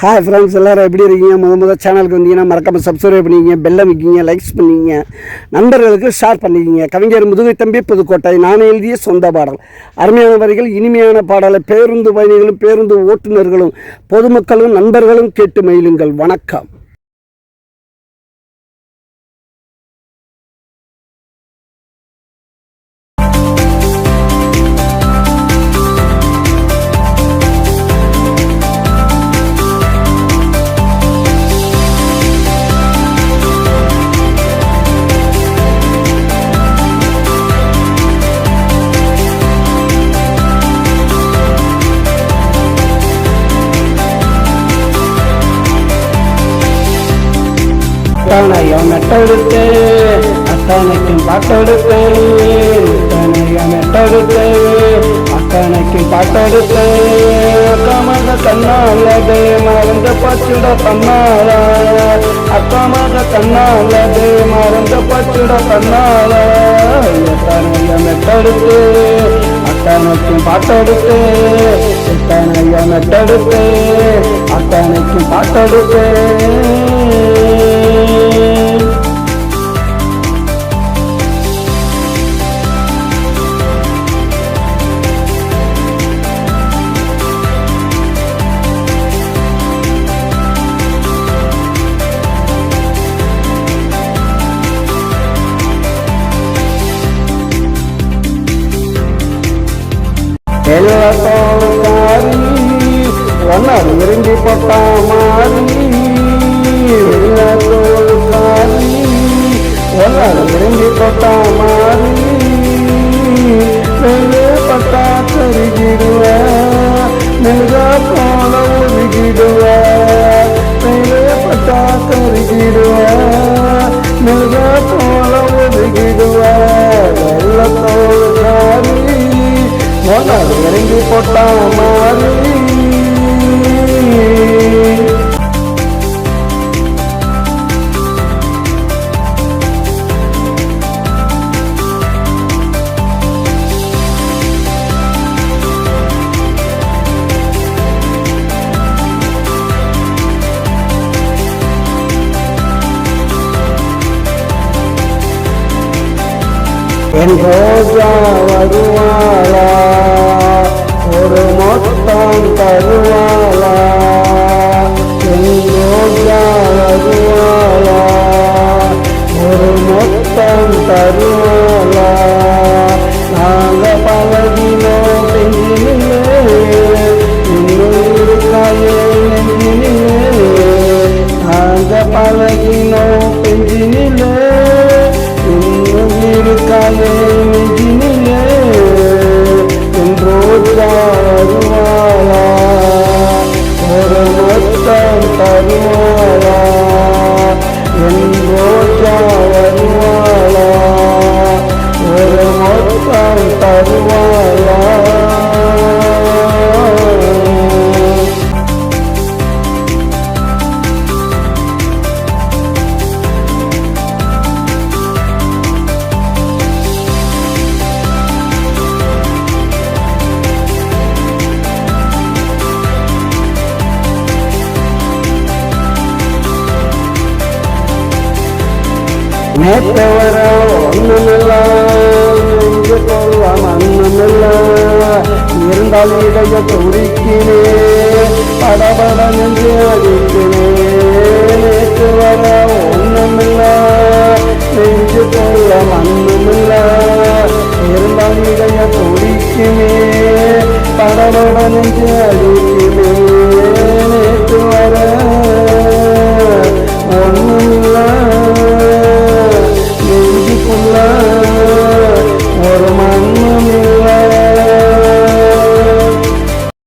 Hi friends, எல்லோரும் எப்படி இருக்கீங்க? முதல் சேனலுக்கு வந்தீங்கன்னா மறக்காமல் சப்ஸ்கிரைப் பண்ணிக்கிங்க, பெல் அமைக்கிங்க, லைக்ஸ் பண்ணிக்கிங்க, நண்பர்களுக்கு ஷேர் பண்ணிக்கிங்க. கவிஞர் முதுகை தம்பி புதுக்கோட்டை. நான் எழுதிய சொந்த பாடல். அருமையான வரிகள், இனிமையான பாடலை பேருந்து பயணிகளும் பேருந்து ஓட்டுநர்களும் பொதுமக்களும் நண்பர்களும் கேட்டு மகிழுங்கள். வணக்கம். அத்தனையும் மெட்டெடுத்து அத்தனைக்கும் பாட்டெடுத்து அத்தனையும் மெட்டெடுத்து அத்தனைக்கும் பாட்டெடுத்து அக்கமாக கண்ணாலது மறந்து பச்சுட தன்னால அக்கமாக கண்ணாலது மறந்து பச்சுட தன்னால எத்தனையும் மெட்டெடுத்து அத்தனைக்கும் பாட்டெடுத்து எத்தனையும் மெட்டெடுத்து அத்தனைக்கும் பாட்டெடுத்து எல்லாத்தோடுக்காரி ஒன்னார் விரும்பி போட்டா மாறி எல்லாத்தோடுக்காரி ஒன்னார் விரும்பி போட்டா மாறி வெள்ளே பட்டா கருகிடுவ மெழுகா போல உருகிடுவ வெள்ளே பட்டா கருகிடுவ மெழுகா போல உருகிடுவ வெள்ளத்தோடுக்காரி ஒன்னார் விரும்பி போட்டா மாறி என் ரோஜா வருவாளா, ஒரு மொத்தம் தருவாளா, என் ரோஜா வருவாளா, ஒரு மொத்தம் தருவாளா, நாங்க பழகினோம் பெஞ்சினிலே இன்னும் இருக்காயே நெஞ்சினிலே, நாங்க பழகினோம் பெஞ்சினிலே இருக்காயே நெஞ்சினிலே, என் ரோஜா வருவாளா, ஒரு மொத்தம் தருவாளா, என் ரோஜா வருவாளா, ஒரு மொத்தம் தருவாளா. நேற்று வர ஒண்ணுமில்ல, நெஞ்சு கொள்ள மண்ணுமில்ல, இருந்தால் இடைய துடிக்கினே படபட நெஞ்சு அடிக்கினே. நேற்று வர ஒண்ணுமில்ல, நெஞ்சு கொள்ள மண்ணுமில்ல, இருந்தால் இடைய துடிக்கினே படபட நெஞ்சு அடி